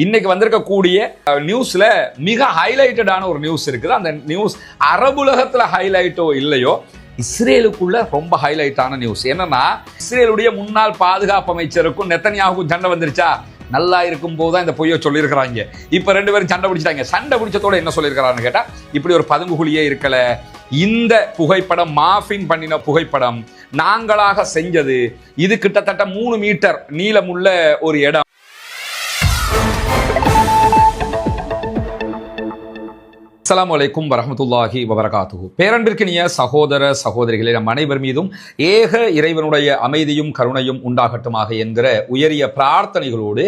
இன்னைக்கு வந்திருக்கக்கூடிய நியூஸ்ல மிக ஹைலைட்டடான ஒரு நியூஸ் இருக்குது. அந்த நியூஸ் அரபுலகத்துல ஹைலைட்டோ இல்லையோ, இஸ்ரேலுக்குள்ள ரொம்ப ஹைலைட்டான நியூஸ். என்னன்னா, இஸ்ரேலுடைய முன்னாள் பாதுகாப்பு அமைச்சருக்கும் நெத்தன்யாவுக்கும் சண்டை வந்துருச்சா? நல்லா இருக்கும் போதுதான் இந்த பொய்யை சொல்லியிருக்கிறாங்க. இப்ப ரெண்டு பேரும் சண்டை பிடிச்சிட்டாங்க. சண்டை பிடிச்சதோட என்ன சொல்லியிருக்கிறான்னு கேட்டா, இப்படி ஒரு பதுங்குகுழியே இருக்கல, இந்த புகைப்படம் மார்பிங் பண்ணின புகைப்படம் நாங்களாக செஞ்சது. இது கிட்டத்தட்ட 3 மீட்டர் நீளமுள்ள ஒரு இடம். அஸ்ஸலாமு அலைக்கும் வரஹ்மத்துல்லாஹி வபரகாத்துஹு. பேரன்பிற்கினிய சகோதர சகோதரிகளே, நம் அனைவர் மீதும் ஏக இறைவனுடைய அமைதியும் கருணையும் உண்டாகட்டுமாக என்கிற உயரிய பிரார்த்தனைகளோடு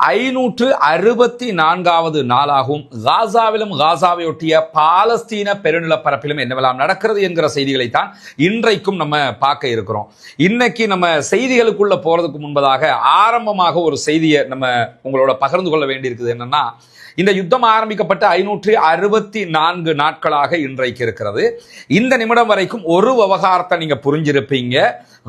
564வது நாளாகவும் காசாவிலும் காசாவையொட்டிய பாலஸ்தீன பெருநிலப்பரப்பிலும் என்னவெல்லாம் நடக்கிறது என்கிற செய்திகளைத்தான் இன்றைக்கும் நம்ம பார்க்க இருக்கிறோம். இன்னைக்கு நம்ம செய்திகளுக்குள்ள போறதுக்கு முன்பதாக ஆரம்பமாக ஒரு செய்தியை நம்ம உங்களோட பகிர்ந்து கொள்ள வேண்டியிருக்குது. என்னன்னா, இந்த யுத்தம் ஆரம்பிக்கப்பட்ட 564 நாட்களாக இன்றைக்கு இருக்கிறது. இந்த நிமிடம் வரைக்கும் ஒரு விவகாரத்தை நீங்க புரிஞ்சிருப்பீங்க.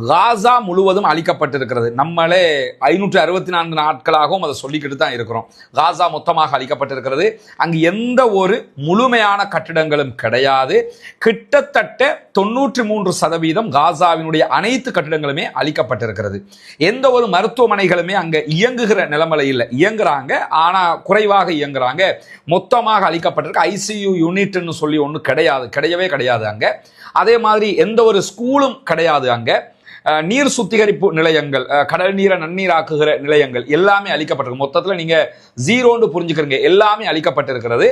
காசா முழுவதும் அழிக்கப்பட்டிருக்கிறது. நம்மளே 564 நாட்களாகவும் அதை சொல்லிக்கிட்டு தான் இருக்கிறோம். காசா மொத்தமாக அழிக்கப்பட்டிருக்கிறது. அங்கு எந்த ஒரு முழுமையான கட்டிடங்களும் கிடையாது. கிட்டத்தட்ட 93% காசாவினுடைய அனைத்து கட்டிடங்களுமே அழிக்கப்பட்டிருக்கிறது. எந்த ஒரு மருத்துவமனைகளுமே அங்க இயங்குகிற நிலைமையில இல்லை. இயங்குறாங்க, ஆனா குறைவாக இயங்குறாங்க. மொத்தமாக அழிக்கப்பட்டிருக்கு. ஐசியூ யூனிட்னு சொல்லி ஒண்ணு கிடையவே கிடையாது அங்க. அதே மாதிரி எந்த ஒரு ஸ்கூலும் கிடையாது அங்க. நீர் சுத்திகரிப்பு நிலையங்கள், கடல் நீரை நன்னீராக்குகிற நிலையங்கள் எல்லாமே அழிக்கப்பட்டிருக்கு. மொத்தத்தில் நீங்க ஜீரோன்னு புரிஞ்சுக்கிறீங்க. எல்லாமே அழிக்கப்பட்டிருக்கிறது.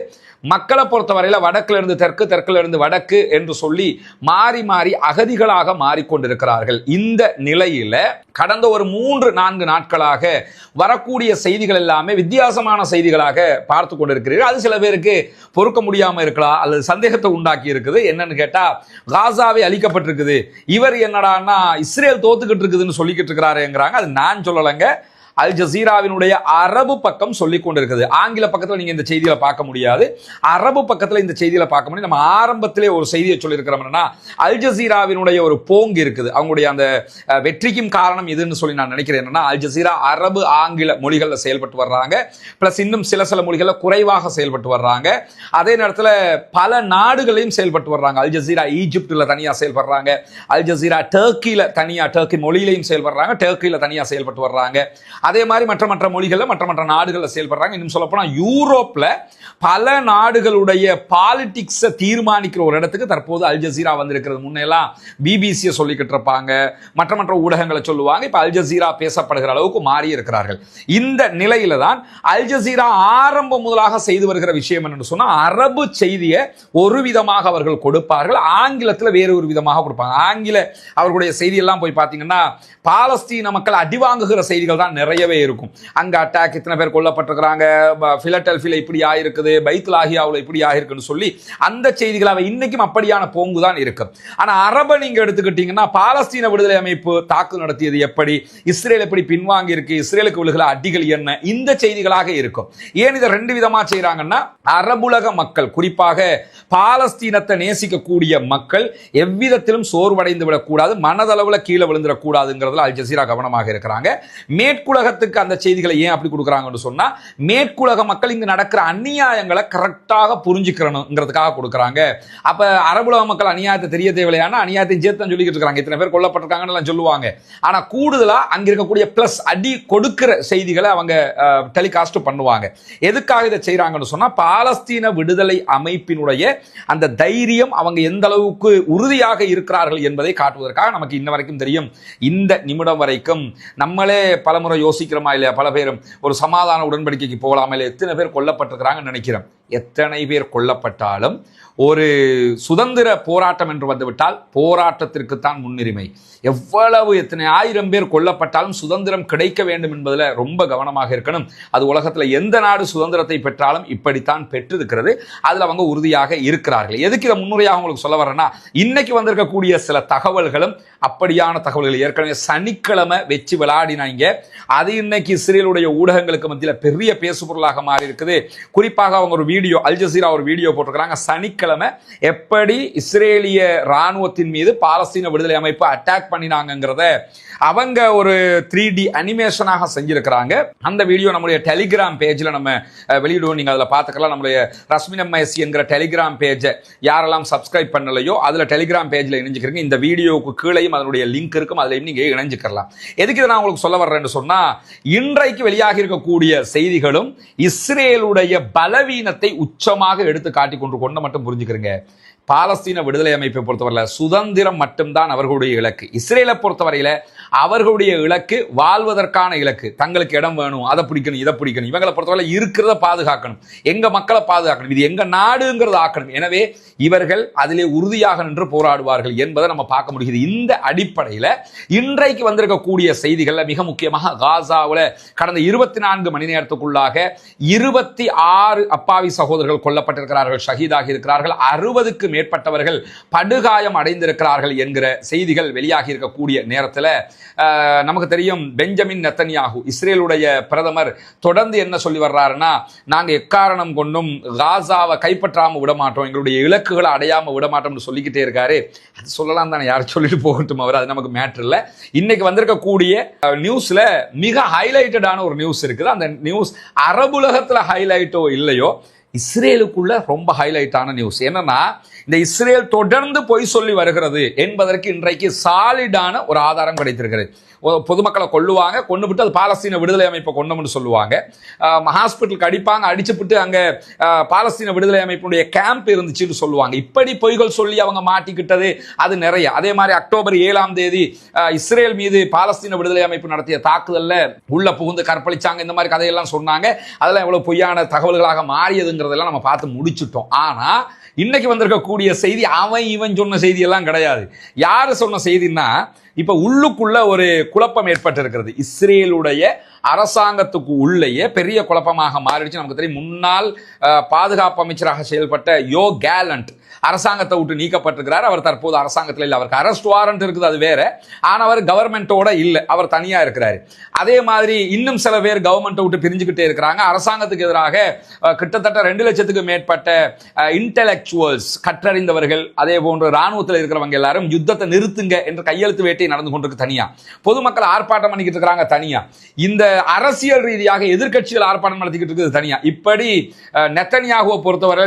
மக்களை பொறுத்தவரையில வடக்குல இருந்து தெற்கு, தெற்குல இருந்து வடக்கு என்று சொல்லி மாறி மாறி அகதிகளாக மாறிக்கொண்டிருக்கிறார்கள். இந்த நிலையில கடந்த ஒரு 3-4 நாட்களாக வரக்கூடிய செய்திகள் எல்லாமே வித்தியாசமான செய்திகளாக பார்த்து கொண்டிருக்கிறீர்கள். அது சில பேருக்கு பொறுக்க முடியாம இருக்கலாம், அல்லது சந்தேகத்தை உண்டாக்கி இருக்குது. என்னன்னு கேட்டா, காசாவே அழிக்கப்பட்டிருக்குது, இவர் என்னடான்னா இஸ்ரேல் தோத்துக்கிட்டு இருக்குதுன்னு சொல்லிக்கிட்டு இருக்கிறாருங்கிறாங்க. அது நான் சொல்லலைங்க, அல் ஜசீராவினுடைய அரபு பக்கம் சொல்லிக் கொண்டிருக்குது. ஆங்கில பக்கத்தில் நீங்க இந்த செய்திகளை பார்க்க முடியாது, அரபு பக்கத்தில் இந்த செய்திகளை பார்க்க முடியும். நம்ம ஆரம்பத்திலே ஒரு செய்தியை சொல்லியிருக்கிறோம்னா, அல் ஜசீராவினுடைய ஒரு போங்கு இருக்குது. அவங்களுடைய அந்த வெற்றிக்கும் காரணம் இதுன்னு சொல்லி நான் நினைக்கிறேன். என்னன்னா, அல் ஜசீரா அரபு ஆங்கில மொழிகளில் செயல்பட்டு வர்றாங்க. பிளஸ் இன்னும் சில முறைகளில் குறைவாக செயல்பட்டு வர்றாங்க. அதே நேரத்தில் பல நாடுகளையும் செயல்பட்டு வர்றாங்க. அல் ஜசீரா ஈஜிப்டில் தனியாக செயல்படுறாங்க. அல் ஜசீரா டர்க்கியில் தனியாக, டர்க்கி மொழியிலையும் செயல்படுறாங்க. டர்க்கியில் தனியாக செயல்பட்டு வர்றாங்க. அதே மாதிரி மற்ற மொழிகளில் மற்ற நாடுகளில் செயல்படுறாங்க. இன்னும் சொல்ல போனா யூரோப்ல பல நாடுகளுடைய பாலிடிக்ஸை தீர்மானிக்கிற ஒரு இடத்துக்கு தற்போது அல் ஜசீரா வந்திருக்கிறது. முன்னெல்லாம் பிபிசியை சொல்லிக்கிட்டு இருப்பாங்க, மற்ற ஊடகங்களை சொல்லுவாங்க. இப்ப அல் ஜசீரா பேசப்படுகிற அளவுக்கு மாறி இருக்கிறார்கள். இந்த நிலையில தான் அல் ஜசீரா ஆரம்பம் முதலாக செய்து வருகிற விஷயம் என்று சொன்னா, அரபு செய்தியை ஒரு விதமாக அவர்கள் கொடுப்பார்கள், ஆங்கிலத்தில் வேறு ஒரு விதமாக கொடுப்பாங்க. ஆங்கில அவர்களுடைய செய்தி எல்லாம் போய் பார்த்தீங்கன்னா, பாலஸ்தீன மக்கள் அடி வாங்குகிற செய்திகள் தான் நிறையவே இருக்கும். அங்க அட்டாக், இத்தனை பேர் கொல்லப்பட்டிருக்கிறாங்க, பிலடெல்பியில இப்படி ஆயிருக்குது, பைத்துலாஹியாவில் இப்படி ஆயிருக்குன்னு சொல்லி அந்த செய்திகளாக இன்னைக்கும் அப்படியான போங்கு தான் இருக்கு. ஆனா அரபை நீங்க எடுத்துக்கிட்டீங்கன்னா, பாலஸ்தீன விடுதலை அமைப்பு தாக்கு நடத்தியது எப்படி, இஸ்ரேல் எப்படி பின்வாங்கி இருக்கு, இஸ்ரேலுக்கு விழுகிற அடிகள் என்ன, இந்த செய்திகளாக இருக்கும். ஏன் இதை 2 விதமா செய்யறாங்கன்னா, அரபுலக மக்கள், குறிப்பாக பாலஸ்தீனத்தை நேசிக்கக்கூடிய மக்கள் எவ்விதத்திலும் சோர்வடைந்து விடக்கூடாது, மனதளவுல கீழே விழுந்துடக்கூடாதுங்கிறதுல அல் ஜசீரா கவனமாக இருக்கிறாங்க. மேற்குலகத்துக்கு அந்த செய்திகளை ஏன் அப்படி கொடுக்குறாங்கன்னு சொன்னா, மேற்குலக மக்கள் இங்கு நடக்கிற அநியாயங்களை கரெக்டாக புரிஞ்சுக்கிறணுங்கிறதுக்காக கொடுக்குறாங்க. அப்ப அரபுலக மக்கள் அநியாயத்தை தெரிய தேவையான அநியாயத்தை சேர்த்து சொல்லிக்கிட்டு இருக்காங்க. இத்தனை பேர் கொல்லப்பட்டிருக்காங்கன்னு சொல்லுவாங்க. ஆனா கூடுதலா அங்க இருக்கக்கூடிய பிளஸ் அடி கொடுக்கிற செய்திகளை அவங்க டெலிகாஸ்ட் பண்ணுவாங்க. எதுக்காக இதை செய்யறாங்கன்னு சொன்னா, பாலஸ்தீன விடுதலை அமைப்பினுடைய அந்த தைரியம், அவங்க எந்த அளவுக்கு உறுதியாக இருக்கிறார்கள் என்பதை காட்டுவதற்காக. நமக்கு இன்ன வரைக்கும் தெரியும், இந்த நிமிடம் வரைக்கும் நம்மளே பலமுறை யோசிக்கிறோமா இல்லையா, பல பேரும் ஒரு சமாதான உடன்படிக்கைக்கு போகலாமா இல்லையா, எத்தனை பேர் கொல்லப்பட்டிருக்கிறாங்கன்னு நினைக்கிறோம். எத்தனை பேர் கொல்லப்பட்டாலும் ஒரு சுதந்திர போராட்டம் என்று வந்துவிட்டால் போராட்டத்திற்கு தான் முன்னுரிமை. எவ்வளவு எத்தனை 1000 பேர் கொல்லப்பட்டாலும் சுதந்திரம் கிடைக்க வேண்டும் என்பதில் ரொம்ப கவனமாக இருக்கணும். அது உலகத்தில் எந்த நாடு சுதந்திரத்தை பெற்றாலும் இப்படித்தான் பெற்றிருக்கிறது. அதில் அவங்க உறுதியாக இருக்கிறார்கள். எதுக்கு இதை முன்னுரையாக உங்களுக்கு சொல்ல வரேன்னா, இன்னைக்கு வந்திருக்கக்கூடிய சில தகவல்களும் அப்படியான தகவல்கள். ஏற்கனவே சனிக்கிழமை வச்சு விளையாடினாங்க. அது இன்னைக்கு இஸ்ரேலுடைய ஊடகங்களுக்கு மத்தியில் பெரிய பேசுபொருளாக மாறி இருக்குது. குறிப்பாக அவங்க ஒரு வீடியோ, அல் ஜசீரா ஒரு வீடியோ போட்டிருக்கிறாங்க. சனிக்கிழமை எப்படி இஸ்ரேலிய ராணுவத்தின் மீது பாலஸ்தீன விடுதலை அமைப்பு அட்டாக் பண்ணினாங்கிறத அவங்க ஒரு 3D அனிமேஷனாக செஞ்சிருக்கிறாங்க. அந்த வீடியோ நம்முடைய டெலிகிராம் பேஜில் நம்ம வெளியிடுவோம். நீங்கள் அதில் பார்த்துக்கலாம். நம்மளுடைய ரஸ்மின் எம்எஸ்சி என்கிற டெலிகிராம் பேஜை யாரெல்லாம் சப்ஸ்கிரைப் பண்ணலையோ அதில் டெலிகிராம் பேஜில் இணைஞ்சிக்கிறீங்க. இந்த வீடியோவுக்கு கீழையும் அதனுடைய லிங்க் இருக்கும், அதில் நீங்கள் இணைஞ்சிக்கலாம். எதுக்கு இதை நான் உங்களுக்கு சொல்ல வர்றேன்னு சொன்னால், இன்றைக்கு வெளியாகி இருக்கக்கூடிய செய்திகளும் இஸ்ரேலுடைய பலவீனத்தை உச்சமாக எடுத்து காட்டி கொண்டு மட்டும் புரிஞ்சுக்கிறீங்க. பாலஸ்தீன விடுதலை அமைப்பை பொறுத்தவரையில் சுதந்திரம் மட்டும்தான் அவர்களுடைய இலக்கு. இஸ்ரேலை பொறுத்தவரையில அவர்களுடைய இலக்கு வாழ்வதற்கான இலக்கு. தங்களுக்கு இடம் வேணும், அதை பிடிக்கணும், இதை பிடிக்கணும். இவங்களை பொறுத்தவரை இருக்கிறத பாதுகாக்கணும், எங்க மக்களை பாதுகாக்கணும், இது எங்க நாடுங்கிறத ஆக்கணும். எனவே இவர்கள் அதிலே உறுதியாக நின்று போராடுவார்கள் என்பதை நம்ம பார்க்க முடியுது. இந்த அடிப்படையில் இன்றைக்கு வந்திருக்கக்கூடிய செய்திகள்ல மிக முக்கியமாக காசாவில் கடந்த 24 மணி நேரத்துக்குள்ளாக 26 அப்பாவி சகோதரர்கள் கொல்லப்பட்டிருக்கிறார்கள், ஷஹீதாகி இருக்கிறார்கள். 60க்கு மேற்பட்டவர்கள் படுகாயம் அடைந்திருக்கிறார்கள் என்கிற செய்திகள் வெளியாகி இருக்கக்கூடிய நேரத்தில் நமக்கு தெரியும், பெஞ்சமின் நெத்தன்யாகு இஸ்ரேலுடைய பிரதமர் தொடர்ந்து என்ன சொல்லி வர்றாருன்னா, நாங்க எக்காரணம் கொண்டும் காசாவை கைப்பற்றாம விட மாட்டோம், எங்களுடைய இலக்குகளை அடையாம விட மாட்டோம்னு சொல்லிக்கிட்டே இருக்காரு. அது சொல்லலாம் தானே, யாரும் சொல்லிட்டு போகட்டும், அவர் அது நமக்கு மேட்டர் இல்லை. இன்னைக்கு வந்திருக்கக்கூடிய நியூஸ்ல மிக ஹைலைட்டடான ஒரு நியூஸ் இருக்குது. அந்த நியூஸ் அரபுலகத்துல ஹைலைட்டோ இல்லையோ, இஸ்ரேலுக்குள்ள ரொம்ப ஹைலைட்டான நியூஸ் என்னன்னா, இந்த இஸ்ரேல் தொடர்ந்து பொய் சொல்லி வருகிறது என்பதற்கு இன்றைக்கு சாலிடான ஒரு ஆதாரம் கிடைத்திருக்கிறது. பொதுமக்களை கொள்ளுவாங்க, கொண்டு விட்டு அது பாலஸ்தீன விடுதலை அமைப்பை கொண்டோம்னு சொல்லுவாங்க. ஹாஸ்பிட்டலுக்கு அடிப்பாங்க, அடிச்சுட்டு அங்க பாலஸ்தீன விடுதலை அமைப்பினுடைய கேம்ப் இருந்துச்சுன்னு சொல்லுவாங்க. இப்படி பொய்கள் சொல்லி அவங்க மாட்டிக்கிட்டது அது நிறைய. அதே மாதிரி அக்டோபர் 7ஆம் தேதி இஸ்ரேல் மீது பாலஸ்தீன விடுதலை அமைப்பு நடத்திய தாக்குதல்ல உள்ள புகுந்து கற்பழிச்சாங்க, இந்த மாதிரி கதையெல்லாம் சொன்னாங்க. அதெல்லாம் எவ்வளவு பொய்யான தகவல்களாக மாறியதுங்கிறதெல்லாம் நம்ம பார்த்து முடிச்சுட்டோம். ஆனா இன்னைக்கு வந்திருக்கக்கூடிய செய்தி அவன் இவன் சொன்ன செய்தி எல்லாம் கிடையாது. யாரு சொன்ன செய்தின்னா, இப்ப உள்ளுக்குள்ள ஒரு குழப்பம் ஏற்பட்டிருக்கிறது. இஸ்ரேலுடைய அரசாங்கத்துக்கு உள்ளேயே பெரிய குழப்பமாக மாறிடுச்சு. நமக்கு தெரியும், முன்னாள் பாதுகாப்பு அமைச்சராக செயல்பட்ட யோ கேலண்ட் அரசாங்கத்தை விட்டு நீக்கப்பட்டிருக்கிறார். அவர் தற்போது அரசாங்கத்தில் இல்லை, அவருக்கு அரெஸ்ட் வாரண்ட் இருக்குது, அது வேற. ஆனால் அவர் கவர்மெண்டோட இல்லை, அவர் தனியா இருக்கிறாரு. அதே மாதிரி இன்னும் சில பேர் கவர்மெண்ட்டை விட்டு பிரிஞ்சுக்கிட்டே இருக்கிறாங்க. அரசாங்கத்துக்கு எதிராக கிட்டத்தட்ட 2 லட்சத்துக்கு மேற்பட்ட இன்டெலெக்சுவல்ஸ், கற்றறிந்தவர்கள், அதே போன்று ராணுவத்தில் இருக்கிறவங்க எல்லாரும் யுத்தத்தை நிறுத்துங்க என்று கையெழுத்து வேட்டை நடந்து கொண்டிருக்கு தனியா. பொதுமக்கள் ஆர்ப்பாட்டம் பண்ணிக்கிட்டு இருக்கிறாங்க தனியா. இந்த அரசியல் ரீதியாக எதிர்க்கட்சிகள் ஆர்ப்பாட்டம் நடத்திக்கிட்டு இருக்குது தனியா. இப்படி நெத்தன்யாகுவை பொறுத்தவரை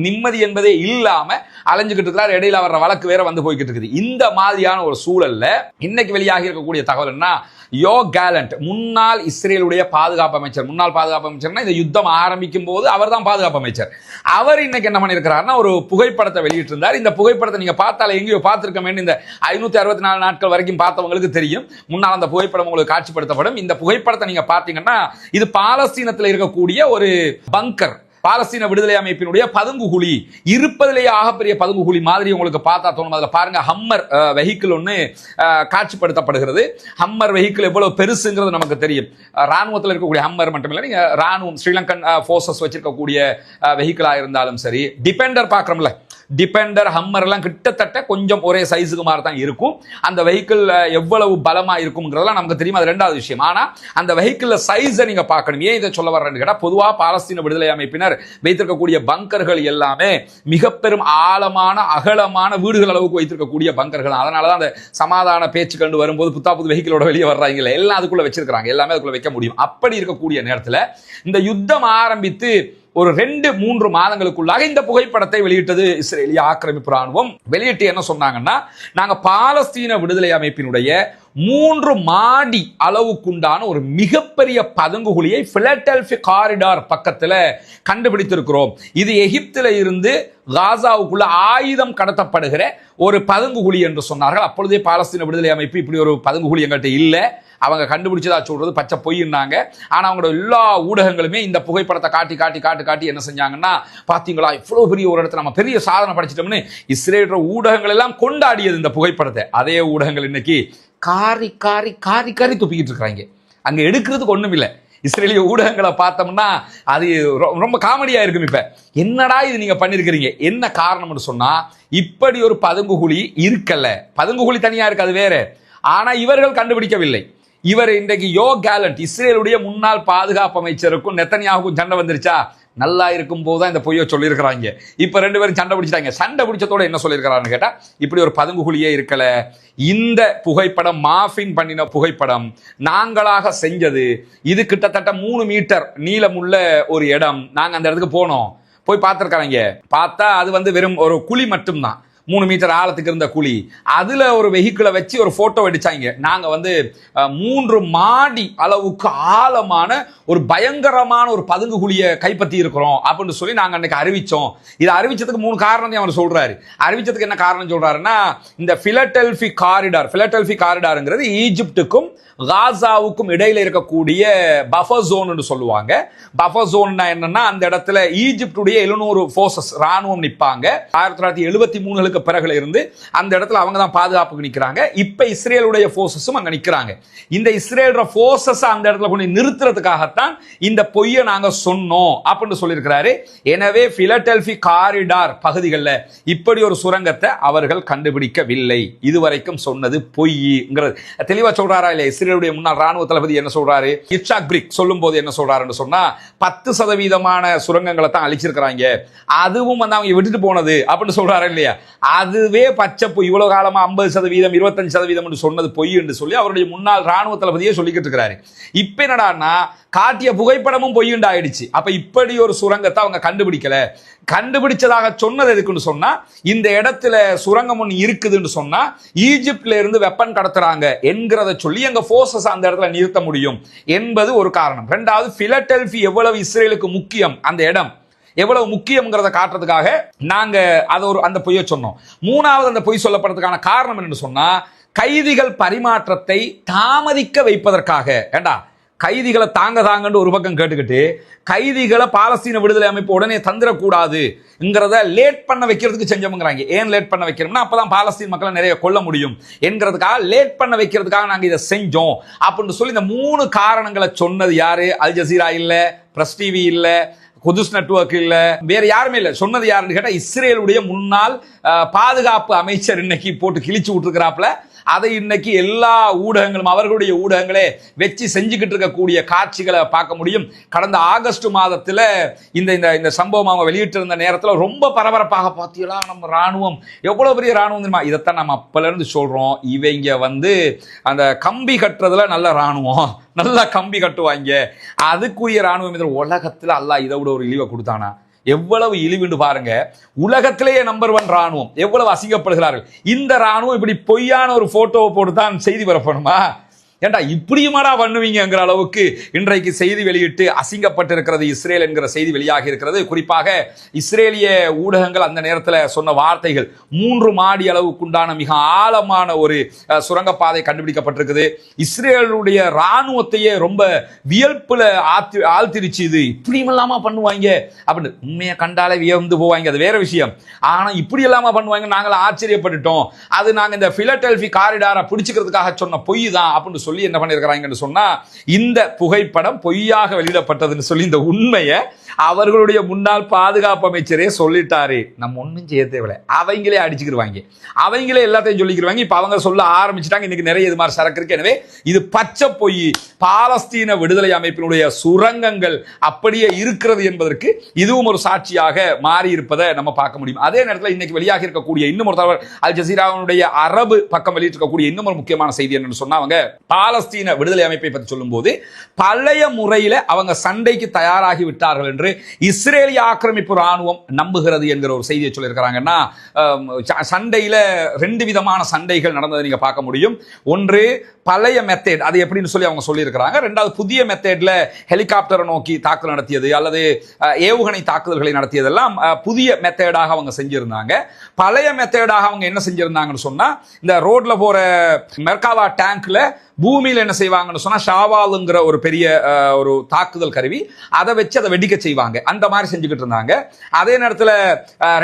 நிம்மதி என்பதே இல்லாம அலைஞ்சுக்கிட்டு இருக்கிறார். இடையில வர்ற வழக்கு வேற வந்து போய்கிட்டு இருக்குது. இந்த மாதிரியான ஒரு சூழல்ல இன்னைக்கு வெளியாகி இருக்கக்கூடிய தகவல் என்ன, யோ கேலண்ட் முன்னாள் இஸ்ரேலுடைய பாதுகாப்பு அமைச்சர், முன்னாள் பாதுகாப்பு அமைச்சர்னா இந்த யுத்தம் ஆரம்பிக்கும் போது அவர் தான் பாதுகாப்பு அமைச்சர். அவர் இன்னைக்கு என்ன பண்ணிருக்கிறார்னா, ஒரு புகைப்படத்தை வெளியிட்டு இருந்தார். இந்த புகைப்படத்தை நீங்க பார்த்தால எங்கேயோ பார்த்திருக்கோமே, இந்த 564 நாட்கள் வரைக்கும் பார்த்தவங்களுக்கு தெரியும். முன்னால் அந்த புகைப்படம் உங்களுக்கு காட்சிப்படுத்தப்படும். இந்த புகைப்படத்தை நீங்க பார்த்தீங்கன்னா, இது பாலஸ்தீனத்தில் இருக்கக்கூடிய ஒரு பங்கர், பாலஸ்தீன விடுதலை அமைப்பினுடைய பதுங்குகுழி, இருப்பதிலேயே ஆகப்பெரிய பதுங்குகுழி மாதிரி உங்களுக்கு பார்த்தா தோணும். அதில் பாருங்க, ஹம்மர் வெஹிக்கிள் ஒன்று காட்சிப்படுத்தப்படுகிறது. ஹம்மர் வெஹிக்கிள் எவ்வளவு பெருசுங்கிறது நமக்கு தெரியும். ராணுவத்தில் இருக்கக்கூடிய ஹம்மர் மட்டும் இல்லை, நீங்க ராணுவம் ஸ்ரீலங்கன் போர்சஸ் வச்சிருக்கக்கூடிய வெஹிக்கிளாக இருந்தாலும் சரி, டிபெண்டர் பார்க்குறோம்ல, டிபெண்டர் ஹம்மர் எல்லாம் கிட்டத்தட்ட கொஞ்சம் ஒரே சைஸுக்கு மாதிரி தான் இருக்கும். அந்த வெஹிக்கிள் எவ்வளவு பலமா இருக்கும்ங்கிறதெல்லாம் நமக்கு தெரியும், அது ரெண்டாவது விஷயம். ஆனா அந்த வெஹிக்கிள் சைஸை நீங்க பார்க்கணும். ஏன் இதை சொல்ல வர்றேன்னு கேட்டா, பொதுவாக பாலஸ்தீன விடுதலை அமைப்பினர் வைத்திருக்கக்கூடிய பங்கர்கள் எல்லாமே மிக பெரும் ஆழமான அகலமான வீடுகள் அளவுக்கு வைத்திருக்கக்கூடிய பங்கர்கள். அதனாலதான் அந்த சமாதான பேச்சு கண்டு வரும்போது புது வெஹிக்கிளோட வெளியே வர்றாங்க, எல்லாம் அதுக்குள்ள வச்சிருக்காங்க, எல்லாமே அதுக்குள்ள வைக்க முடியும். அப்படி இருக்கக்கூடிய நேரத்தில் இந்த யுத்தம் ஆரம்பித்து ஒரு 2-3 மாதங்களுக்குள்ளாக இந்த புகைப்படத்தை வெளியிட்டது இஸ்ரேலிய ஆக்கிரமிப்பு ராணுவம். வெளியிட்டு என்ன சொன்னாங்கன்னா, நாங்க பாலஸ்தீன விடுதலை அமைப்பினுடைய 3 மாடி அளவுக்குண்டான ஒரு மிகப்பெரிய பதுங்குகுழியை பிலடெல்பியா காரிடார் பக்கத்துல கண்டுபிடித்திருக்கிறோம். இது எகிப்தில இருந்து காசாவுக்குள்ள ஆயுதம் கடத்தப்படுகிற ஒரு பதுங்குகுழி என்று சொன்னார்கள். அப்பொழுதே பாலஸ்தீன விடுதலை அமைப்பு இப்படி ஒரு பதுங்குகுழி எங்கள்கிட்ட இல்லை, அவங்க கண்டுபிடிச்சதா சொல்றது பச்சை பொய்னாங்க. ஆனா அவங்களோட எல்லா ஊடகங்களுமே இந்த புகைப்படத்தை காட்டி காட்டி காட்டி காட்டி என்ன செஞ்சாங்கன்னா, பாத்தீங்களா இவ்வளவு பெரிய ஒரு இடத்துல நம்ம பெரிய சாதனை படைச்சிட்டோம்னு இஸ்ரேல் ஊடகங்கள் எல்லாம் கொண்டாடியது இந்த புகைப்படத்தை. அதே ஊடகங்கள் இன்னைக்கு காரி காரி காரி காரி துப்பிக்கிட்டு இருக்காங்க. அங்க எடுக்கிறதுக்கு ஒண்ணும் இல்லை. இஸ்ரேலிய ஊடகங்களை பார்த்தோம்னா அது ரொம்ப காமெடியா இருக்கும். இப்ப என்னடா இது நீங்க பண்ணிருக்கிறீங்க, என்ன காரணம்னு சொன்னா, இப்படி ஒரு பதுங்குகுழி இருக்கல. பதுங்குகுழி தனியா இருக்கு, அது வேற. ஆனா இவர்கள் கண்டுபிடிக்கவில்லை. இவர் இன்றைக்கு யோ கேலண்ட், இஸ்ரேலுடைய முன்னாள் பாதுகாப்பு அமைச்சருக்கும் நெத்தன்யாவுக்கும் சண்டை வந்துருச்சா, நல்லா இருக்கும் போது தான் இந்த பொய்யை சொல்லியிருக்கிறாங்க. இப்ப 2 பேரும் சண்டை பிடிச்சிட்டாங்க. சண்டை பிடிச்சதோட என்ன சொல்லியிருக்கிறான்னு கேட்டா, இப்படி ஒரு பதுங்கு குழியே இருக்கல, இந்த புகைப்படம் மாஃபின் பண்ணின புகைப்படம் நாங்களாக செஞ்சது. இது கிட்டத்தட்ட 3 மீட்டர் நீளமுள்ள ஒரு இடம். நாங்க அந்த இடத்துக்கு போனோம், போய் பார்த்திருக்காங்க. பார்த்தா அது வெறும் ஒரு குழி மட்டும்தான், 3 மீட்டர் ஆழத்துக்கு இருந்த குழி. அதுல ஒரு வெஹிக்கிளை வச்சு ஒரு போட்டோ அடிச்சாங்க. நாங்க 3 மாடி அளவுக்கு ஆழமான ஒரு பயங்கரமான ஒரு பதுங்கு குழியை கைப்பற்றி இருக்கிறோம் அப்படின்னு சொல்லி நாங்க அன்னைக்கு அறிவிச்சோம். இதை அறிவிச்சதுக்கு 3 காரணம் அவர் சொல்றாரு. அறிவிச்சதுக்கு என்ன காரணம் சொல்றாருன்னா, இந்த பிலடெல்பி காரிடார்ங்கிறது ஈஜிப்டுக்கும் காசாவுக்கும் இடையில இருக்கக்கூடிய பஃபர் ஜோன் சொல்லுவாங்க. பஃபர் ஜோன் என்னன்னா, அந்த இடத்துல ஈஜிப்டுடைய 700 போர்சஸ் ராணுவம் நிற்பாங்க. 1973 பிறகுல இருந்து அந்த இடத்துல அவங்க தான் பாதுகாப்புக்கு நிற்கிறாங்க. இப்ப இஸ்ரேலுடைய போர்சஸும் அங்க நிற்கிறாங்க. இந்த இஸ்ரேலோட போர்சஸ் அந்த இடத்துல கொண்டு நிறுத்துறதுக்காகத்தான் இந்த பொய்யை நாங்க சொன்னோம் அப்படின்னு சொல்லியிருக்கிறாரு. எனவே பிலடெல்பி காரிடார் பகுதிகளில் இப்படி ஒரு சுரங்கத்தை அவர்கள் கண்டுபிடிக்கவில்லை. இதுவரைக்கும் சொன்னது பொய்ங்கிறது தெளிவா சொல்றாரா இல்லையா? இஸ்ரேலுடைய முன்னாள் ராணுவ தளபதி என்ன சொல்றாரு? இட்சாக் பிரிக் சொல்லும் போது என்ன சொல்றாருன்னு சொன்னா, 10% சுரங்கங்களை தான் அழிச்சிருக்கிறாங்க, அதுவும் அவங்க விட்டுட்டு போனது அப்படின்னு சொல்றாரு இல்லையா? அதுவே பச்சை பொய். இவ்வளவு காலமா 50%, 25% சொன்னது பொய் என்று சொல்லி அவருடைய முன்னாள் ராணுவ தளபதியே சொல்லிக்கிட்டு இருக்கிறாரு. இப்ப என்னடான்னா, காட்டிய புகைப்படமும் பொய்யுண்டு ஆயிடுச்சு. அப்ப இப்படி ஒரு சுரங்கத்தை அவங்க கண்டுபிடிக்கல. கண்டுபிடிச்சதாக சொன்னது எதுக்குன்னு சொன்னா, இந்த இடத்துல சுரங்கம் ஒன்று இருக்குதுன்னு சொன்னா ஈஜிப்ட்ல இருந்து வெப்பன் கடத்துறாங்க என்கிறத சொல்லி எங்க போர்சஸ் அந்த இடத்துல நிறுத்த முடியும் என்பது ஒரு காரணம். 2வது, பிலடெல்பி எவ்வளவு இஸ்ரேலுக்கு முக்கியம், அந்த இடம் எவ்வளவு முக்கியம்ங்கிறத காட்டுறதுக்காக நாங்க அந்த பொய்யை சொன்னோம். 3வது, அந்த பொய் சொல்லப்படுறதுக்கான காரணம் என்னன்னு சொன்னா, கைதிகள் பரிமாற்றத்தை தாமதிக்க வைப்பதற்காக. ஏண்டா, கைதிகளை தாங்கன்னு ஒரு பக்கம் கேட்டுக்கிட்டு கைதிகளை பாலஸ்தீன விடுதலை அமைப்பு உடனே தந்திரக்கூடாதுங்கிறத லேட் பண்ண வைக்கிறதுக்கு செஞ்சோம்ங்கிறாங்க. ஏன் லேட் பண்ண வைக்கிறோம்னா, அப்பதான் பாலஸ்தீன் மக்களை நிறைய கொல்ல முடியும் என்கிறதுக்காக லேட் பண்ண வைக்கிறதுக்காக நாங்க இதை செஞ்சோம் அப்படின்னு சொல்லி இந்த 3 காரணங்களை சொன்னது யாரு? அல் ஜசீரா இல்ல, பிரஸ் டிவி இல்ல, குதுஸ் நெட்வொர்க் இல்ல, வேற யாருமே இல்ல. சொன்னது யாருன்னு கேட்டா, இஸ்ரேலுடைய முன்னாள் பாதுகாப்பு அமைச்சர் இன்னைக்கு போட்டு கிழிச்சு விட்டுருக்கிறாப்ல. அதை இன்னைக்கு எல்லா ஊடகங்களும் அவர்களுடைய ஊடகங்களே வச்சு செஞ்சுக்கிட்டு இருக்கக்கூடிய காட்சிகளை பார்க்க முடியும். கடந்த ஆகஸ்ட் மாதத்தில் இந்த சம்பவம் அவங்க வெளியிட்டிருந்த நேரத்தில் ரொம்ப பரபரப்பாக பார்த்தீங்களா, நம்ம ராணுவம் எவ்வளவு பெரிய ராணுவம் தெரியுமா? இதைத்தான் நம்ம அப்பல இருந்து சொல்றோம். இவங்க அந்த கம்பி கட்டுறதுல நல்ல ராணுவம், நல்லா கம்பி கட்டுவாங்க, அதுக்குரிய ராணுவம். உலகத்தில் அல்லாஹ் இதை விட ஒரு இழிவை கொடுத்தானா? எவ்வளவு இழிவுண்டு பாருங்க. உலகத்திலேயே நம்பர் 1 ராணுவம் எவ்வளவு அசிங்கப்படுகிறார்கள். இந்த ராணுவம் இப்படி பொய்யான ஒரு போட்டோவை போட்டு தான் செய்தி வரப்படணுமா? ஏண்டா இப்படியுமாடா பண்ணுவீங்கிற அளவுக்கு இன்றைக்கு செய்தி வெளியிட்டு அசிங்கப்பட்டிருக்கிறது இஸ்ரேல் என்கிற செய்தி வெளியாகி இருக்கிறது. குறிப்பாக இஸ்ரேலிய ஊடகங்கள் அந்த நேரத்தில் சொன்ன வார்த்தைகள், 3 மாடி அளவுக்குண்டான மிக ஆழமான ஒரு சுரங்கப்பாதை கண்டுபிடிக்கப்பட்டிருக்குது. இஸ்ரேலுடைய ராணுவத்தையே ரொம்ப வியல்ப்புல ஆழ்த்திருச்சு. இது இப்படியும் இல்லாம பண்ணுவாங்க அப்படின்னு உண்மையை கண்டாலே வியந்து போவாங்க, அது வேற விஷயம். ஆனா இப்படி இல்லாம பண்ணுவாங்க, நாங்கள் ஆச்சரியப்பட்டுட்டோம். அது நாங்க இந்த பிலடெல்பி காரிடாரை பிடிச்சுக்கிறதுக்காக சொன்ன பொய் தான் அப்படின்னு சொல்லி என்ன பண்ணிருக்கிறாங்கன்னு சொன்னா, இந்த புகைப்படம் பொய்யாக வெளியிடப்பட்டதுன்னு சொல்லி இந்த உண்மையை அவர்களுடைய முன்னாள் பாதுகாப்பு அமைச்சரே சொல்லிட்டாரு. நம்ம ஒன்றும் செய்ய தேவையில்லை, அவங்களே அடிச்சுக்கிடுவாங்க, அவங்களே எல்லாத்தையும் சொல்லிக்கிடுவாங்க. இப்ப அவங்க சொல்ல ஆரம்பிச்சுட்டாங்க. இன்னைக்கு நிறைய இது மாதிரி சரக்கு இருக்கு. எனவே இது பச்சை பொய். பாலஸ்தீன விடுதலை அமைப்பினுடைய சுரங்கங்கள் அப்படியே இருக்கிறது என்பதற்கு இதுவும் ஒரு சாட்சியாக மாறி இருப்பதை நம்ம பார்க்க முடியும். அதே நேரத்தில் இன்னைக்கு வெளியாக இருக்கக்கூடிய இன்னும் ஒரு தகவல், அல் ஜசீராவுடைய அரபு பக்கம் வெளியிட்டிருக்கக்கூடிய இன்னும் ஒரு முக்கியமான செய்தி என்னன்னு சொன்னா, அவங்க பாலஸ்தீன விடுதலை அமைப்பை பற்றி சொல்லும் போது பழைய முறையில் அவங்க சண்டைக்கு தயாராகி விட்டார்கள் என்று இஸ்ரேலிய ஆக்கிரமிப்பு ராணுவம் நம்புகிறது என்கிற ஒரு செய்தியை சொல்லியிருக்கிறாங்கன்னா, சண்டையில 2 விதமான சண்டைகள் நடந்ததை நீங்க பார்க்க முடியும். ஒன்று பழைய மெத்தட், அது எப்படின்னு சொல்லி அவங்க சொல்லியிருக்கிறாங்க. 2வது புதிய மெத்தட்ல ஹெலிகாப்டரை நோக்கி தாக்குதல் நடத்தியது அல்லது ஏவுகணை தாக்குதல்களை நடத்தியதெல்லாம் புதிய மெத்தடாக அவங்க செஞ்சிருந்தாங்க. பழைய மெத்தடாக அவங்க என்ன செஞ்சிருந்தாங்கன்னு சொன்னா, இந்த ரோட்ல போற மெர்காவா டேங்க்ல பூமியில் என்ன செய்வாங்கன்னு சொன்னா, ஷாவாலுங்கிற ஒரு பெரிய ஒரு தாக்குதல் கருவி, அதை வச்சு அதை வெடிக்க செய்வாங்க. அந்த மாதிரி செஞ்சுக்கிட்டு இருந்தாங்க. அதே நேரத்தில்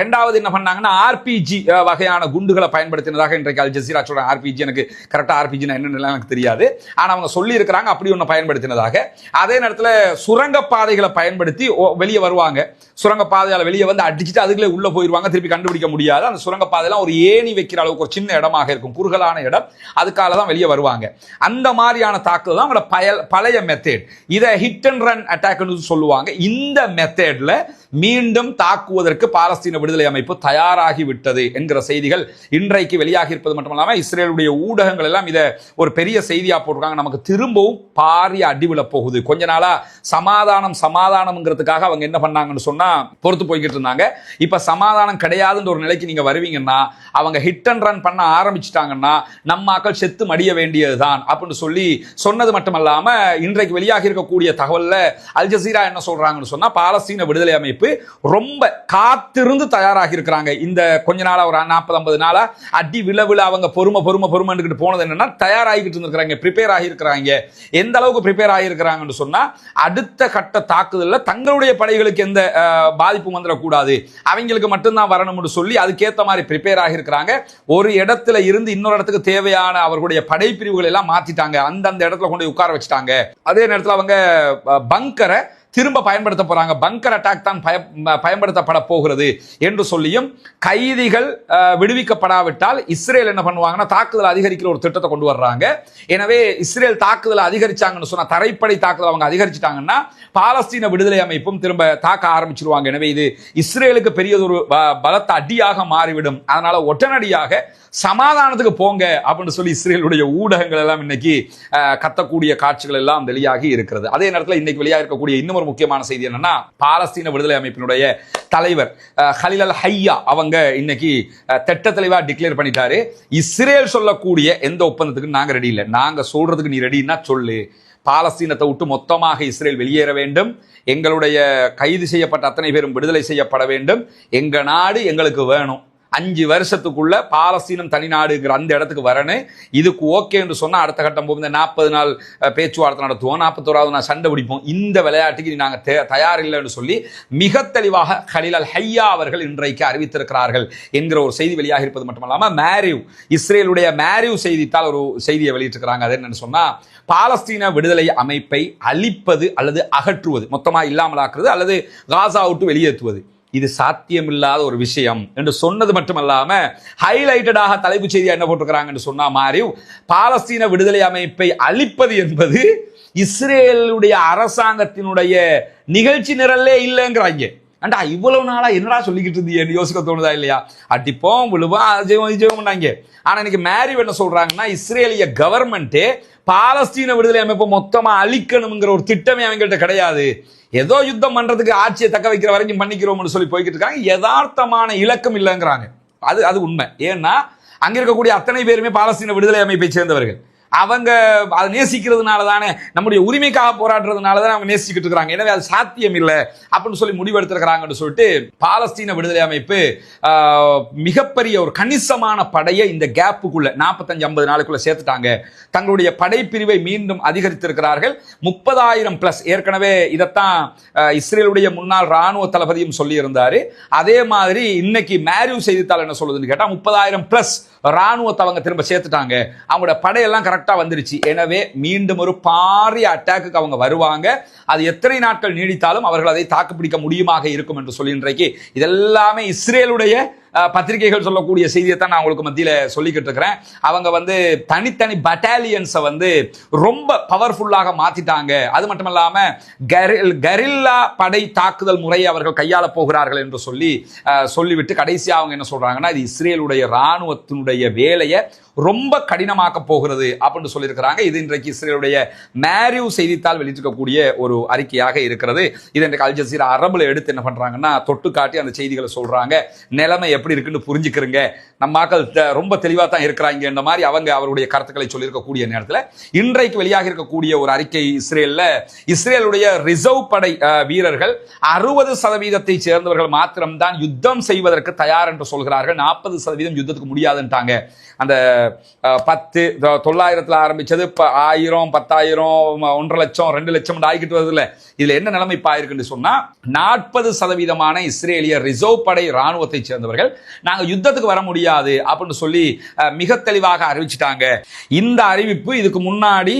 2வது என்ன பண்ணாங்கன்னா, ஆர்பிஜி வகையான குண்டுகளை பயன்படுத்தினதாக இன்றைக்கு அல் ஜசீரா சொல்றாங்க. ஆர்பிஜி எனக்கு கரெக்டாக ஆர்பிஜினா என்னன்னு எனக்கு தெரியாது, ஆனால் அவங்க சொல்லி இருக்கிறாங்க அப்படி ஒன்று பயன்படுத்தினதாக. அதே நேரத்தில் சுரங்கப்பாதைகளை பயன்படுத்தி வெளியே வருவாங்க. சுரங்கப்பாதையால் வெளியே வந்து அடிச்சுட்டு அதுக்குள்ளே உள்ள போயிடுவாங்க, திருப்பி கண்டுபிடிக்க முடியாது. அந்த சுரங்கப்பாதையெல்லாம் ஒரு ஏணி வைக்கிற அளவுக்கு ஒரு சின்ன இடமாக இருக்கும், குறுகலான இடம், அதுக்காக தான் வெளியே வருவாங்க. அந்த மாதிரியான தாக்குதல் தான் பழைய மெத்தட். இதை ஹிட் அண்ட் ரன் அட்டாக் சொல்லுவாங்க. இந்த இந்த மெத்தட்ல மீண்டும் தாக்குவதற்கு பாலஸ்தீன விடுதலை அமைப்பு தயாராகிவிட்டது என்கிற செய்திகள் இன்றைக்கு வெளியாகி இருப்பது மட்டுமல்லாம இஸ்ரேலுடைய ஊடகங்கள் எல்லாம் இதை ஒரு பெரிய செய்தியா போட்டிருக்காங்க. நமக்கு திரும்பவும் பாரிய அடிவிழ போகுது. கொஞ்ச நாளா சமாதானம்ங்கிறதுக்காக அவங்க என்ன பண்ணாங்கன்னு சொன்னா பொறுத்து போய்கிட்டு இருந்தாங்க. இப்ப சமாதானம் கிடையாதுன்ற ஒரு நிலைக்கு நீங்க வருவீங்கன்னா அவங்க ஹிட் அண்ட் ரன் பண்ண ஆரம்பிச்சுட்டாங்கன்னா நம்ம மக்கள் செத்து மடிய வேண்டியதுதான் அப்படின்னு சொல்லி சொன்னது மட்டுமல்லாம இன்றைக்கு வெளியாகி இருக்கக்கூடிய தகவல்ல அல் ஜசீரா என்ன சொல்றாங்கன்னு சொன்னா பாலஸ்தீன விடுதலை அமைப்பு ரொம்ப காத்திருந்து தயாராகி இருக்கிறாங்க. இந்த கொஞ்ச நாளா ஒரு 40-50 நாளா அடி விழ அவங்க பொறுமை போனது என்னன்னா தயாராகிட்டு இருக்காங்க, ப்ரிப்பேர் ஆகியிருக்கிறாங்க. எந்த அளவுக்கு ப்ரிப்பேர் ஆகியிருக்கிறாங்கன்னு சொன்னா அடுத்த கட்ட தாக்குதல்ல தங்களுடைய படைகளுக்கு எந்த பாதிப்பும் வந்துடக்கூடாது, அவங்களுக்கு மட்டும்தான் வரணும்னு சொல்லி அதுக்கேற்ற மாதிரி ப்ரிப்பேர் ஆகியிருக்கிறாங்க. ஒரு இடத்துல இருந்து இன்னொரு இடத்துக்கு தேவையான அவர்களுடைய படைப்பிரிவுகள் எல்லாம் மாத்திட்டாங்க, அந்தந்த இடத்துல கொண்டு உட்கார வச்சுட்டாங்க. அதே நேரத்தில் அவங்க பங்கரை திரும்ப பயன்படுத்த போறாங்க, பங்கர் அட்டாக் தான் பயன்படுத்தப்பட போகிறது என்று சொல்லியும் கைதிகள் விடுவிக்கப்படாவிட்டால் இஸ்ரேல் என்ன பண்ணுவாங்கன்னா தாக்குதல் அதிகரிக்கிற ஒரு திட்டத்தை கொண்டு வர்றாங்க. எனவே இஸ்ரேல் தாக்குதல் அதிகரிச்சாங்கன்னு சொன்னா தரைப்படை தாக்குதல் அவங்க அதிகரிச்சிட்டாங்கன்னா பாலஸ்தீன விடுதலை அமைப்பும் திரும்ப தாக்க ஆரம்பிச்சிருவாங்க. எனவே இது இஸ்ரேலுக்கு பெரியதொரு பலத்த அடியாக மாறிவிடும். அதனால உடனடியாக சமாதானத்துக்கு போங்க அப்படின்னு சொல்லி இஸ்ரேலுடைய ஊடகங்கள் எல்லாம் இன்னைக்கு கத்தக்கூடிய காட்சிகள் எல்லாம் வெளியாகி இருக்கிறது. அதே நேரத்தில் இன்னைக்கு வெளியாக இருக்கக்கூடிய இன்னொரு முக்கியமான செய்தி என்னன்னா பாலஸ்தீன விடுதலை அமைப்பினுடைய தலைவர் ஹலீல் அல் ஹையா அவங்க இன்னைக்கு திட்ட தெளிவா டிக்ளேர் பண்ணிட்டாரு, இஸ்ரேல் சொல்லக்கூடிய எந்த ஒப்பந்தத்துக்கு நாங்க ரெடி இல்லை, நாங்க சொல்றதுக்கு நீ ரெடின்னா சொல்லு, பாலஸ்தீனத்தை விட்டு மொத்தமாக இஸ்ரேல் வெளியேற வேண்டும், எங்களுடைய கைது செய்யப்பட்ட அத்தனை பேரும் விடுதலை செய்யப்பட வேண்டும், எங்க நாடு எங்களுக்கு வேணும், 5 வருஷத்துக்குள்ள பாலஸ்தீனம் தனிநாடுங்கிற அந்த இடத்துக்கு வரணும், இதுக்கு ஓகே என்று சொன்னா அடுத்த கட்டம் போகும் 40 நாள் பேச்சுவார்த்தை நடத்துவோம், 41வது நாள் சண்டை பிடிப்போம், இந்த விளையாட்டுக்கு நாங்கள் தயார் இல்லைன்னு சொல்லி மிக தெளிவாக ஹலீல் அல் ஹையா அவர்கள் இன்றைக்கு அறிவித்திருக்கிறார்கள் என்கிற ஒரு செய்தி வெளியாக இருப்பது மட்டுமல்லாம மேரிவ் இஸ்ரேலுடைய மேரிவ் செய்தித்தால் ஒரு செய்தியை வெளியிட்டிருக்கிறாங்க. அது என்னன்னு சொன்னா பாலஸ்தீன விடுதலை அமைப்பை அழிப்பது அல்லது அகற்றுவது, மொத்தமா இல்லாமலாக்குறது அல்லது காசா விட்டு வெளியேற்றுவது இது சாத்தியமில்லாத ஒரு விஷயம் என்று சொன்னது மட்டுமல்லாம ஹைலைட்டடாக தலைப்புச் செய்தியா என்ன போட்டிருக்கிறாங்கன்னு சொன்னா மாரிவ் பாலஸ்தீன விடுதலை அமைப்பை அழிப்பது என்பது இஸ்ரேலுடைய அரசாங்கத்தினுடைய நிகழ்ச்சி நிரலே இல்லைங்கிறாங்க. அண்டா இவ்வளவு நாளா என்னடா சொல்லிக்கிட்டு இருந்தீங்க யோசிக்க தோணுதா இல்லையா? அடிப்போம் விழுவோம் அஜயம். ஆனா இன்னைக்கு மேரிவ் என்ன சொல்றாங்கன்னா இஸ்ரேலிய கவர்மெண்ட் பாலஸ்தீன விடுதலை அமைப்பை மொத்தமா அழிக்கணுங்கிற ஒரு திட்டமே அவங்கள்ட்ட கிடையாது, ஏதோ யுத்தம் பண்றதுக்கு ஆட்சியை தக்க வைக்கிற வரைக்கும் பண்ணிக்கிறோம்னு சொல்லி போய்கிட்டு இருக்காங்க, யதார்த்தமான இலக்கம் இல்லைங்கிறாங்க. அது உண்மை. ஏன்னா அங்க இருக்கக்கூடிய அத்தனை பேருமே பாலஸ்தீன விடுதலை அமைப்பை சேர்ந்தவர்கள், அவங்க அதை நேசிக்கிறதுனால தானே, நம்முடைய உரிமைக்காக போராடுறதுனால தானே அவங்க நேசிக்கிட்டு இருக்கிறாங்க. எனவே அது சாத்தியம் இல்லை அப்படின்னு சொல்லி முடிவெடுத்திருக்கிறாங்கன்னு சொல்லிட்டு பாலஸ்தீன விடுதலை அமைப்பு மிகப்பெரிய ஒரு கணிசமான படையை இந்த கேப்புக்குள்ள 45-50 நாளுக்குள்ள சேர்த்துட்டாங்க. தங்களுடைய படைப்பிரிவை மீண்டும் அதிகரித்திருக்கிறார்கள். 30,000+ ஏற்கனவே இதைத்தான் இஸ்ரேலுடைய முன்னாள் ராணுவ தளபதியும் சொல்லி இருந்தாரு. அதே மாதிரி இன்னைக்கு மேரிவ் செய்தித்தாள் என்ன சொல்லுதுன்னு கேட்டா 30,000+ ராணுவத்தை அவங்க திரும்ப சேர்த்துட்டாங்க, அவங்களோட படையெல்லாம் கரெக்டா வந்துருச்சு. எனவே மீண்டும் ஒரு பாரிய அட்டாக்கு அவங்க வருவாங்க. அது எத்தனை நாட்கள் நீடித்தாலும் அவர்கள் அதை தாக்குப்பிடிக்க முடியுமாக இருக்கும் என்று சொல்லி இன்றைக்கு இதெல்லாமே இஸ்ரேலுடைய பத்திரிகைகள் சொல்லக்கூடிய செய்தியை தான் நான் உங்களுக்கு மத்தியில சொல்லிக்கிட்டு இருக்கிறேன். அவங்க தனித்தனி பட்டாலியன்ஸை ரொம்ப பவர்ஃபுல்லாக மாத்திட்டாங்க. அது மட்டும் இல்லாம கரில்லா படை தாக்குதல் முறையை அவர்கள் கையாள போகிறார்கள் என்று சொல்லிவிட்டு கடைசியா அவங்க என்ன சொல்றாங்கன்னா இது இஸ்ரேலுடைய ராணுவத்தினுடைய வேலையை ரொம்ப கடினமாக்க போகிறது அப்படின்னு சொல்லியிருக்கிறாங்க. இது இன்றைக்கு இஸ்ரேலுடைய மேரிவ் செய்தித்தாள் வெளியிட்டிருக்கக்கூடிய ஒரு அறிக்கையாக இருக்கிறது. இது இன்றைக்கு அல் ஜசீரா அரபுல எடுத்து என்ன பண்றாங்கன்னா தொட்டு காட்டி அந்த செய்திகளை சொல்றாங்க. நிலைமை எப்படி இருக்குன்னு புரிஞ்சுக்கிறங்க, நம்ம மக்கள் ரொம்ப தெளிவாக தான் இருக்கிறாங்க என்ற மாதிரி அவங்க அவருடைய கருத்துக்களை சொல்லியிருக்கக்கூடிய நேரத்தில் இன்றைக்கு வெளியாக இருக்கக்கூடிய ஒரு அறிக்கை இஸ்ரேலுடைய ரிசர்வ் படை வீரர்கள் 60% சேர்ந்தவர்கள் மாத்திரம்தான் யுத்தம் செய்வதற்கு தயார் என்று சொல்கிறார்கள், 40% யுத்தத்துக்கு முடியாதுன்ட்டாங்க. அந்த 900 ஆரம்பிச்சது 1000, 10,000, 1.5 லட்சம், 2 லட்சம் ஆகிக்கிட்டு வருது இல்ல. இதுல என்ன நிலைமை பாயிருக்குன்னு சொன்னா 40% இஸ்ரேலிய ரிசர்வ் படை ராணுவத்தை சேர்ந்தவர்கள் நாங்க யுத்தத்துக்கு வர முடியாது அப்படின்னு சொல்லி மிக தெளிவாக அறிவிச்சிட்டாங்க. இந்த அறிவிப்பு இதுக்கு முன்னாடி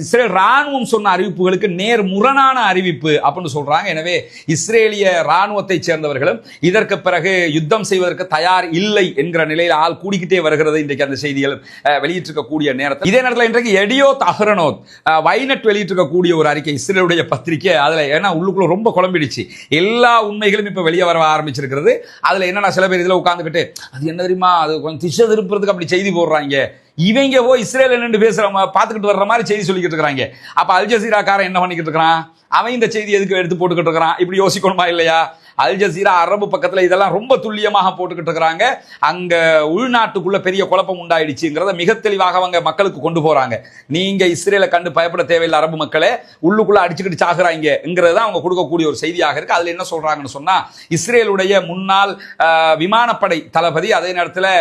இஸ்ரேல் ராணுவம் சொன்ன அறிவிப்புகளுக்கு நேர் முரணான அறிவிப்பு அப்படின்னு சொல்றாங்க. எனவே இஸ்ரேலிய ராணுவத்தை சேர்ந்தவர்களும் இதற்கு பிறகு யுத்தம் செய்வதற்கு தயார் இல்லை என்கிற நிலையில் ஆள் கூடிக்கிட்டே வருகிறது. இன்றைக்கு அந்த செய்திகள் வெளியிட்டிருக்கக்கூடிய நேரத்தில் இதே நேரத்தில் இன்றைக்கு எடியோத் அஹ்ரோனோத் வைனட் வெளியிட்டிருக்கக்கூடிய ஒரு அறிக்கை, இஸ்ரேலுடைய பத்திரிக்கை. அதுல ஏன்னா உள்ளுக்குள்ள ரொம்ப குழம்பிடுச்சு, எல்லா உண்மைகளும் இப்ப வெளியே வர ஆரம்பிச்சிருக்கிறது. அதுல என்னன்னா சில பேர் இதுல உட்காந்துக்கிட்டு அது என்ன தெரியுமா, அது கொஞ்சம் திசை திருப்புறதுக்கு அப்படி செய்தி போடுறாங்க, இவங்க இஸ்ரேல் நின்று பேசுறவங்க பார்த்துக்கிட்டு வர்ற மாதிரி செய்தி சொல்லிக்கிட்டு இருக்காங்க. அப்ப அல் ஜசீராக்காரன் என்ன பண்ணிக்கிட்டு இருக்கிறான், அவன் இந்த செய்தி எதுக்கு எடுத்து போட்டுக்கிட்டு இருக்கிறான், இப்படி யோசிக்கணுமா இல்லையா? அல் ஜசீரா அரபு பக்கத்துல இதெல்லாம் ரொம்ப துல்லியமாக போட்டுக்கிட்டு இருக்கிறாங்க. அங்க உள்நாட்டுக்குள்ள பெரிய குழப்பம் உண்டாயிடுச்சுங்கிறத மிக தெளிவாக அவங்க மக்களுக்கு கொண்டு போறாங்க. நீங்க இஸ்ரேலை கண்டு பயப்பட தேவையில்லை, அரபு மக்களே உள்ளுக்குள்ள அடிச்சுக்கிட்டு சாகுறாங்கிறத அவங்க கொடுக்கக்கூடிய ஒரு செய்தியாக இருக்கு. அதுல என்ன சொல்றாங்கன்னு சொன்னா, இஸ்ரேலுடைய முன்னாள் விமானப்படை தளபதி, அதே நேரத்தில்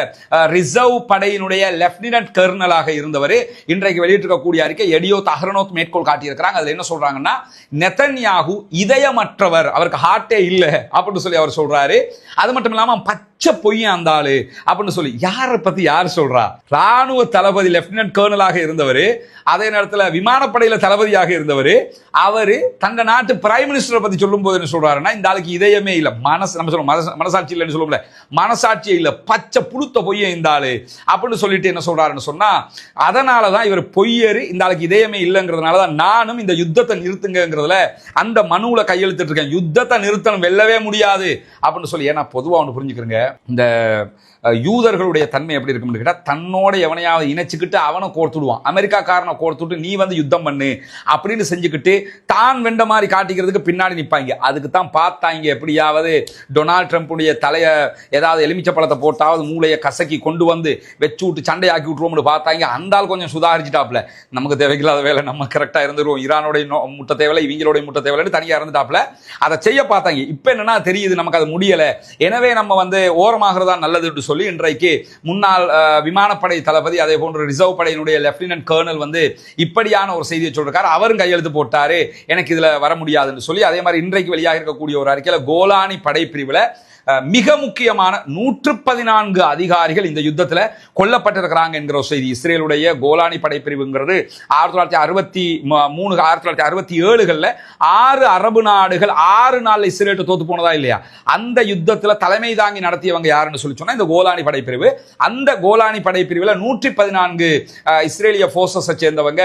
ரிசர்வ் படையினுடைய லெப்டினன்ட் கர்னலாக இருந்தவர், இன்றைக்கு வெளியிட்டிருக்கக்கூடிய அறிக்கை எடியோத் அஹ்ரோனோத் மேற்கோள் காட்டியிருக்கிறாங்க. அதுல என்ன சொல்றாங்கன்னா, நெதன்யாகு இதயமற்றவர், அவருக்கு ஹார்ட்டே இல்லை அப்படின்னு சொல்லி அவர் சொல்றாரு. அது மட்டும் இல்லாம பச்சை பொய்யன் அந்த ஆளு அப்படின்னு சொல்லி யாரை பத்தி யார் சொல்றா? ராணுவ தளபதி லெப்டினன்ட் கர்னலாக இருந்தவர், அதே நேரத்தில் விமானப்படையில தளபதியாக இருந்தவர், அவரு தங்க நாட்டு பிரைம் மினிஸ்டரை பத்தி சொல்லும் போது என்ன சொல்றாருன்னா, இந்த ஆளுக்கு இதயமே இல்லை, நம்ம சொல்லுவோம் மனசாட்சி இல்லைன்னு சொல்லுவோம்ல, மனசாட்சியே இல்லை, பச்சை புழுத்த பொய்யன் இந்த ஆளு அப்படின்னு சொல்லிட்டு என்ன சொல்றாருன்னு சொன்னா, அதனாலதான் இவர் பொய்யரு, இந்த ஆளுக்கு இதயமே இல்லைங்கிறதுனாலதான் நானும் இந்த யுத்தத்தை நிறுத்துங்கிறதுல அந்த மனுவுல கையெழுத்திட்டு இருக்கேன், யுத்தத்தை நிறுத்தணும், வெல்லவே முடியாது அப்படின்னு சொல்லி. ஏன்னா பொதுவா ஒன்று புரிஞ்சுக்கிறேங்க, இந்த யூதர்களுடைய தன்மை எப்படி இருக்கும்னு கேட்டா, தன்னோட எவனையாவது இணைச்சுக்கிட்டு அவனை கோர்த்துடுவான், அமெரிக்காக்காரனை கோர்த்துட்டு நீ வந்து யுத்தம் பண்ணு அப்படின்னு செஞ்சுக்கிட்டு தான் வெண்ட மாதிரி காட்டிக்கிறதுக்கு பின்னாடி நிற்பாங்க. அதுக்கு தான் பார்த்தாங்க எப்படியாவது டொனால்ட் ட்ரம்ப்புடைய தலையை ஏதாவது எலுமிச்சை பழத்தை போட்டாவது மூளையை கசக்கி கொண்டு வந்து வச்சு விட்டு சண்டையாக்கி விட்டுருவோம்னு பார்த்தாங்க. அந்த ஆள் கொஞ்சம் சுதாரிச்சுட்டாப்ல, நமக்கு தேவையில்லாத வேலை நம்ம கரெக்டாக இருந்துருவோம், ஈரானோடைய முட்டை தேவையில்லை, இவங்களுடைய முட்டை தேவையில்லைன்னு தனியாக இருந்துட்டாப்ல. அதை செய்ய பார்த்தாங்க. இப்போ என்னன்னா தெரியுது நமக்கு அது முடியலை, எனவே நம்ம வந்து ஓரமாகிறதா நல்லதுன்னு சொல்லி இன்றைக்கு முன்னாள் விமானப்படை தளபதி, அதே போன்று ரிசர்வ் படையினுடைய லெப்டினன்ட் கர்னல் வந்து இப்படியான ஒரு செய்தியை சொல்றாரு. அவரும் கையெழுத்து போட்டாரு, எனக்கு இதுல வர முடியாதுன்னு சொல்லி. அதே மாதிரி இன்றைக்கு வெளியாக இருக்கக்கூடிய ஒரு அறிக்கையில கோலானி படைப்பிரிவுல மிக முக்கியமான 114 அதிகாரிகள் இந்த யுத்தத்தில் கொல்லப்பட்டிருக்கிறாங்க என்கிற ஒரு செய்தி. இஸ்ரேலுடைய கோலானி படைப்பிரிவுங்கிறது 1963 1967களில் 6 அரபு நாடுகள் 6 நாள் இஸ்ரேலுக்கு தோத்து போனதா இல்லையா, அந்த யுத்தத்தில் தலைமை தாங்கி நடத்தியவங்க யாருன்னு சொல்லி சொன்னா இந்த கோலானி படைப்பிரிவு. அந்த கோலானி படைப்பிரிவில் 114 இஸ்ரேலிய போர்சஸ் சேர்ந்தவங்க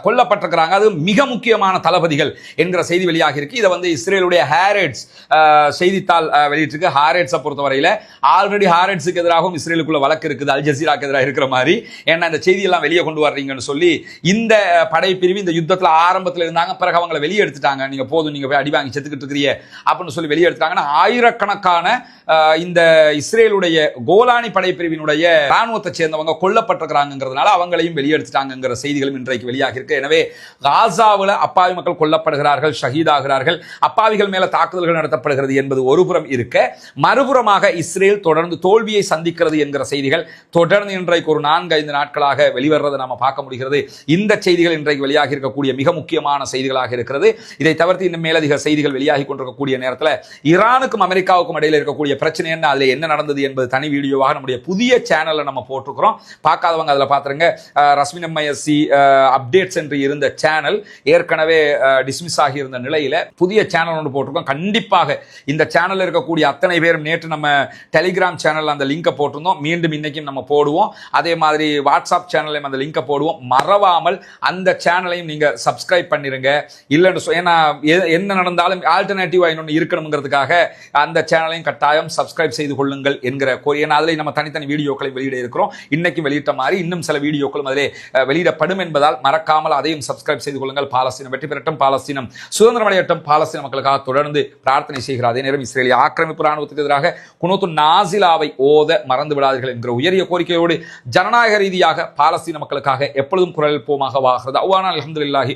கொல்லப்பட்டிருக்கிறாங்க. அது மிக முக்கியமான தளபதிகள் என்கிற செய்தி வெளியாக இருக்கு. இதை வந்து இஸ்ரேலுடைய ஹாரெட்ஸ் செய்தித்தாள் வெளியிட்டிருக்கு. ஹாரெட்ஸை பொறுத்தவரையில் ஆல்ரெடி ஹாரெட்ஸுக்கு எதிராகவும் இஸ்ரேலுக்குள்ள வழக்கு இருக்குது, அல் ஜசீராக்கு எதிராக இருக்கிற மாதிரி. ஏன்னா இந்த செய்தியெல்லாம் வெளியே கொண்டு வர்றீங்கன்னு சொல்லி இந்த படைப்பிரிவு இந்த யுத்தத்தில் ஆரம்பத்தில் இருந்தாங்க, பிறகு அவங்களை வெளியே எடுத்துட்டாங்க, நீங்க போதும் நீங்க போய் அடி வாங்கி செத்துக்கிட்டு இருக்கிறீங்க அப்படின்னு சொல்லி வெளியே எடுத்துட்டாங்கன்னா, ஆயிரக்கணக்கான இந்த இஸ்ரேலுடைய கோலானி படைப்பிரிவினுடைய ராணுவத்தை சேர்ந்தவங்க கொல்லப்பட்டிருக்கிறாங்கிறதுனால அவங்களையும் வெளியே எடுத்துட்டாங்கிற செய்திகளும் இன்றைக்கு வெளியாக இருக்கு. எனவே காசாவில் அப்பாவி மக்கள் கொல்லப்படுகிறார்கள், ஷஹீதாகிறார்கள், அப்பாவிகள் மேல தாக்குதல்கள் நடத்தப்படுகிறது என்பது ஒருபுறம் இருக்க, மறுபுறமாக இஸ்ரேல் தொடர்ந்து தோல்வியை சந்திக்கிறது என்கிற செய்திகள் தொடர்ந்து இன்றைக்கு ஒரு 4-5 நாட்களாக வெளிவரதை நாம பார்க்க முடிகிறது. இந்த செய்திகள் இன்றைக்கு வெளியாகி இருக்கக்கூடிய மிக முக்கியமான செய்திகளாக இருக்கிறது. இதை தவிர்த்து இன்னும் மேலதிக செய்திகள் வெளியாகி கொண்டிருக்கக்கூடிய நேரத்தில் ஈரானுக்கும் அமெரிக்காவுக்கும் இடையில் இருக்கக்கூடிய பிரச்சனை என்ன, அதில் என்ன நடந்தது என்பது தனி வீடியோவாக நம்முடைய புதிய சேனல்ல நம்ம போட்டிருக்கிறோம். பார்க்காதவங்க அதில் பார்த்துருங்க. ரஸ்மின் எம்ஐஎஸ்சி அப்டேட்ஸ் என்று இருந்த சேனல் ஏற்கனவே டிஸ்மிஸ் ஆகி இருந்த நிலையில புதிய சேனல் ஒன்று போட்டிருக்கோம். கண்டிப்பாக இந்த சேனல் இருக்கக்கூடிய அத்தனை பேரும் நேற்று நம்ம டெலிகிராம் சேனல் அந்த லிங்கை போட்டிருந்தோம், மீண்டும் இன்னைக்கும் நம்ம போடுவோம். அதே மாதிரி வாட்ஸ்அப் சேனலையும் அந்த லிங்கை போடுவோம். மறவாமல் அந்த சேனலையும் நீங்க சப்ஸ்கிரைப் பண்ணிருங்க. இல்லைன்னு ஏன்னா என்ன நடந்தாலும் ஆல்டர்னேட்டிவா இன்னொன்று இருக்கணுங்கிறதுக்காக அந்த சேனலையும் கட்டாயம் சப்ஸ்கிரைப் செய்து கொள்ளுங்கள் என்கிற கோரிக்கை. அதில் நம்ம தனித்தனி வீடியோக்களை வெளியிட இருக்கிறோம். இன்னைக்கு வெளியிட்ட மாதிரி இன்னும் சில வீடியோக்களும் அதிலே வெளியிடப்படும் என்பதால் மறக்காமல் அதையும் சப்ஸ்கிரைப் செய்து கொள்ளுங்கள். பாலஸ்தீனம் வெற்றி பெறட்டும், பாலஸ்தீனம் சுதந்திரம் அடையட்டும், பாலஸ்தீன மக்களுக்காக தொடர்ந்து பிரார்த்தனை செய்கிறார். அதே நேரம் இஸ்ரேலிய ஆக்கிரமிப்பு ராணுவத்துக்கு எதிராக குனூத்து நாசிலாவை ஓத மறந்து விடாதீர்கள் என்கிற உயரிய கோரிக்கையோடு ஜனநாயக ரீதியாக பாலஸ்தீன மக்களுக்காக எப்பொழுதும் குரல் போமாக வாகிறது. அல்ஹம்துலில்லாஹி.